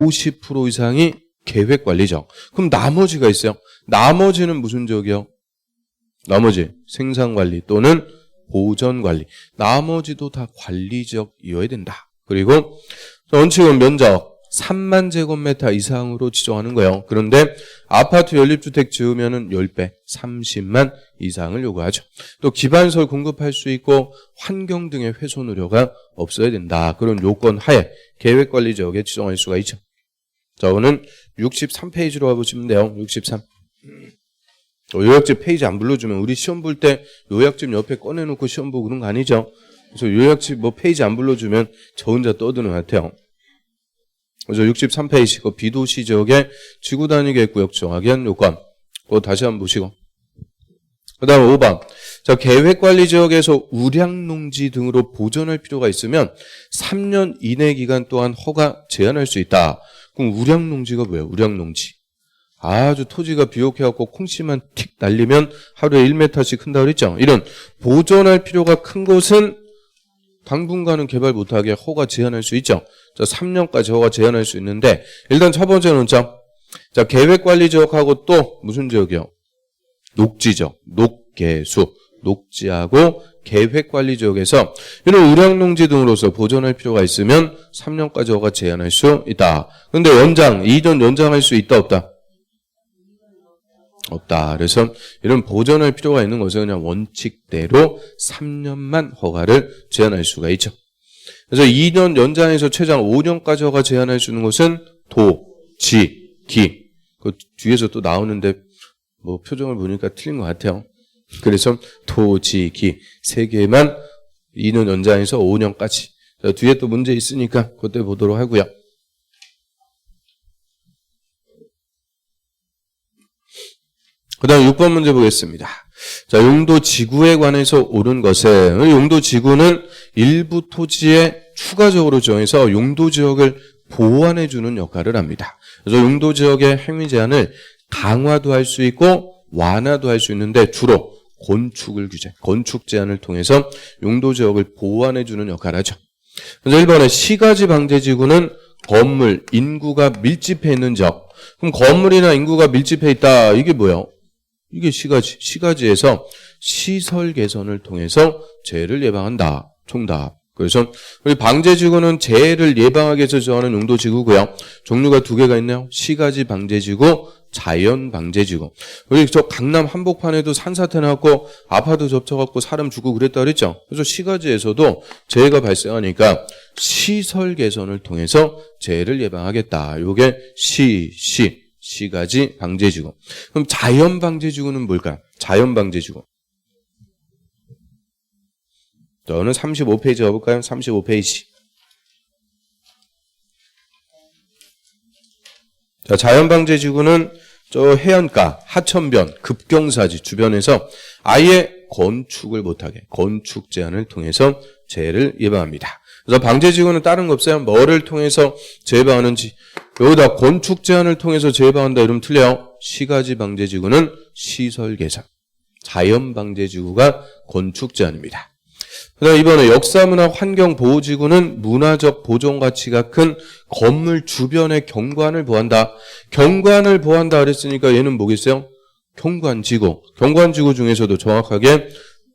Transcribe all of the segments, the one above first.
50% 이상이 계획관리적. 그럼 나머지가 있어요. 나머지는 무슨 지역이요? 나머지 생산관리 또는 보전관리. 나머지도 다 관리지역이어야 된다. 그리고 원칙은 면적 3만 제곱미터 이상으로 지정하는 거예요. 그런데 아파트 연립주택 지으면은 10배, 30만 이상을 요구하죠. 또 기반시설 공급할 수 있고 환경 등의 훼손 우려가 없어야 된다. 그런 요건 하에 계획관리지역에 지정할 수가 있죠. 자, 오늘 63페이지로 와보시면 돼요. 63. 요약집 페이지 안 불러주면 우리 시험 볼 때 요약집 옆에 꺼내놓고 시험 보고 그런 거 아니죠? 그래서 요약집 뭐 페이지 안 불러주면 저 혼자 떠드는 것 같아요. 그래서 63페이지, 그 비도시 지역의 지구단위 구역 정하기 한 요건. 그거 다시 한번 보시고. 그 다음 5번. 자, 계획관리 지역에서 우량농지 등으로 보존할 필요가 있으면 3년 이내 기간 동안 허가 제한할 수 있다. 그럼 우량농지가 뭐예요? 우량농지. 아주 토지가 비옥해갖고 콩씨만 틱 날리면 하루에 1m씩 큰다 그랬죠? 이런 보존할 필요가 큰 곳은 당분간은 개발 못하게 허가 제한할 수 있죠. 자, 3년까지 허가 제한할 수 있는데, 일단 첫 번째는 자, 계획관리지역하고 또 무슨 지역이요? 녹지지역, 녹개수, 녹지하고 계획관리지역에서 이런 우량농지 등으로서 보존할 필요가 있으면 3년까지 허가 제한할 수 있다. 그런데 2년 연장할 수 있다, 없다? 없다. 그래서 이런 보존할 필요가 있는 것은 그냥 원칙대로 3년만 허가를 제한할 수가 있죠. 그래서 2년 연장해서 최장 5년까지 허가 제한할 수 있는 것은 도, 지, 기. 그 뒤에서 또 나오는데 뭐 표정을 보니까 틀린 것 같아요. 그래서 도, 지, 기 세 개만 2년 연장해서 5년까지. 뒤에 또 문제 있으니까 그때 보도록 하고요. 그 다음 6번 문제 보겠습니다. 자, 용도지구에 관해서 옳은 것은, 용도지구는 일부 토지에 추가적으로 정해서 용도지역을 보완해주는 역할을 합니다. 그래서 용도지역의 행위 제한을 강화도 할 수 있고 완화도 할 수 있는데 주로 건축을 규제, 건축 제한을 통해서 용도지역을 보완해주는 역할을 하죠. 그래서 1번에 시가지 방제지구는 건물, 인구가 밀집해 있는 지역. 그럼 건물이나 인구가 밀집해 있다. 이게 뭐예요? 이게 시가지. 시가지에서 시설 개선을 통해서 재해를 예방한다. 총답. 그래서 우리 방제지구는 재해를 예방하기 위해서 정하는 용도지구고요. 종류가 2개가 있네요. 시가지 방제지구, 자연 방제지구. 우리 저 강남 한복판에도 산사태 나고 아파트 접쳐갖고 사람 죽고 그랬다 그랬죠. 그래서 시가지에서도 재해가 발생하니까 시설 개선을 통해서 재해를 예방하겠다. 요게 시가지 방제지구. 그럼 자연 방제지구는 뭘까요? 자연 방제지구. 저는 35페이지 가볼까요? 35페이지. 자, 자연 방제지구는 저 해안가, 하천변, 급경사지 주변에서 아예 건축을 못하게 건축 제한을 통해서 재해를 예방합니다. 그래서 방제지구는 다른 거 없어요. 뭐를 통해서 재해 예방하는지. 여기다 건축 제한을 통해서 재해 예방한다 이러면 틀려요. 시가지 방제지구는 시설 개선. 자연 방제지구가 건축 제한입니다. 그다음 이번에 역사문화 환경보호지구는 문화적 보존 가치가 큰 건물 주변의 경관을 보호한다. 경관을 보호한다 그랬으니까 얘는 뭐겠어요? 경관지구. 경관지구 중에서도 정확하게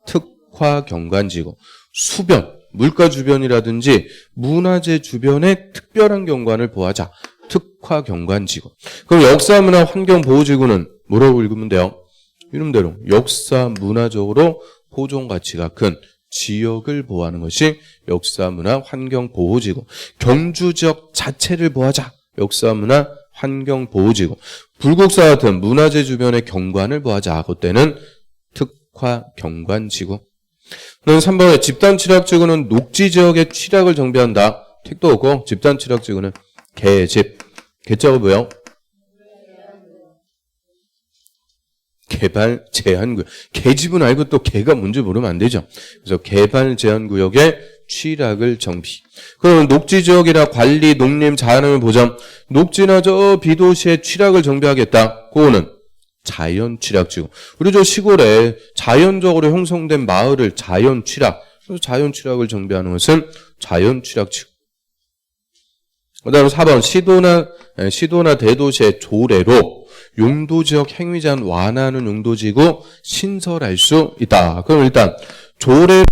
특화 경관지구. 수변, 물가 주변이라든지 문화재 주변의 특별한 경관을 보호하자. 특화 경관지구. 그럼 역사문화 환경보호지구는 뭐라고 읽으면 돼요? 이름대로 역사 문화적으로 보존 가치가 큰 지역을 보호하는 것이 역사문화 환경보호지구. 경주지역 자체를 보호하자. 역사문화 환경보호지구. 불국사 같은 문화재 주변의 경관을 보호하자. 그때는 특화 경관지구. 그럼 3번에 집단취락지구는 녹지지역의 취락을 정비한다. 택도 없고 집단취락지구는 개집. 개자가 뭐예요? 개발 제한구역. 개집은 알고 또 개가 뭔지 모르면 안 되죠. 그래서 개발 제한구역의 취락을 정비. 그럼 녹지지역이나 관리, 농림, 자연환경 보전. 녹지나 저 비도시의 취락을 정비하겠다. 그거는 자연 취락지구. 우리 저 시골에 자연적으로 형성된 마을을 자연 취락. 그래서 자연 취락을 정비하는 것은 자연 취락지구. 그다음 4번 시도나 대도시의 조례로 용도지역 행위제한 완화하는 용도지구 신설할 수 있다. 그럼 일단 조례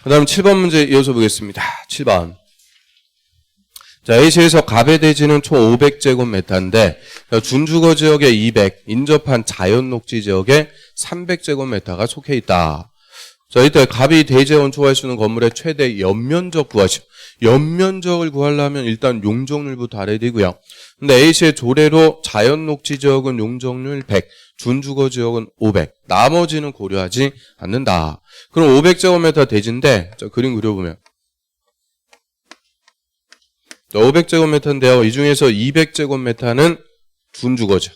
그 다음 7번 문제 이어서 보겠습니다. 7번. 자, A시에서 갑의 대지는 총 500제곱미터인데 준주거 지역에 200, 인접한 자연녹지 지역에 300제곱미터가 속해 있다. 자, 이때 갑이 대지에 건축할 수 있는 건물의 최대 연면적 구하시오. 연면적을 구하려면 일단 용적률부터 알아야 되고요. 근데 A시의 조례로 자연녹지 지역은 용적률 100, 준주거 지역은 500. 나머지는 고려하지 않는다. 그럼 500제곱미터 대지인데, 자, 그림 그려보면. 500제곱미터인데요. 이 중에서 200제곱미터는 준주거죠.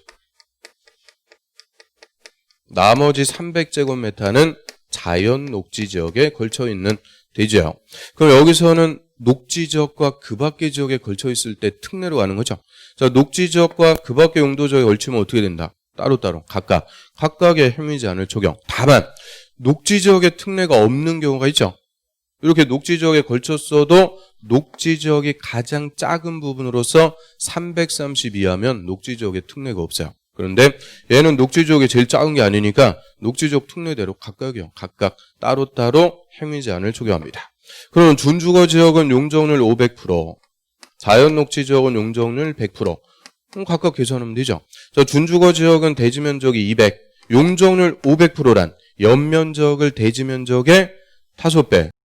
나머지 300제곱미터는 자연 녹지 지역에 걸쳐 있는 대지예요. 그럼 여기서는 녹지 지역과 그 밖의 지역에 걸쳐 있을 때 특례로 가는 거죠. 자, 녹지 지역과 그 밖의 용도 지역에 걸치면 어떻게 된다? 따로따로 각각의 행위 제한을 적용. 다만 녹지 지역에 특례가 없는 경우가 있죠. 이렇게 녹지 지역에 걸쳤어도 녹지 지역이 가장 작은 부분으로서 330 이하면 녹지 지역에 특례가 없어요. 그런데 얘는 녹지 지역이 제일 작은 게 아니니까 녹지 지역 특례대로 각각 따로따로 행위 제한을 적용합니다. 그럼 준주거 지역은 용적률 500%, 자연 녹지 지역은 용적률 100%. 그럼 각각 계산하면 되죠. 자, 준주거 지역은 대지 면적이 200, 용적률 500%란 연면적을 대지면적의 5배.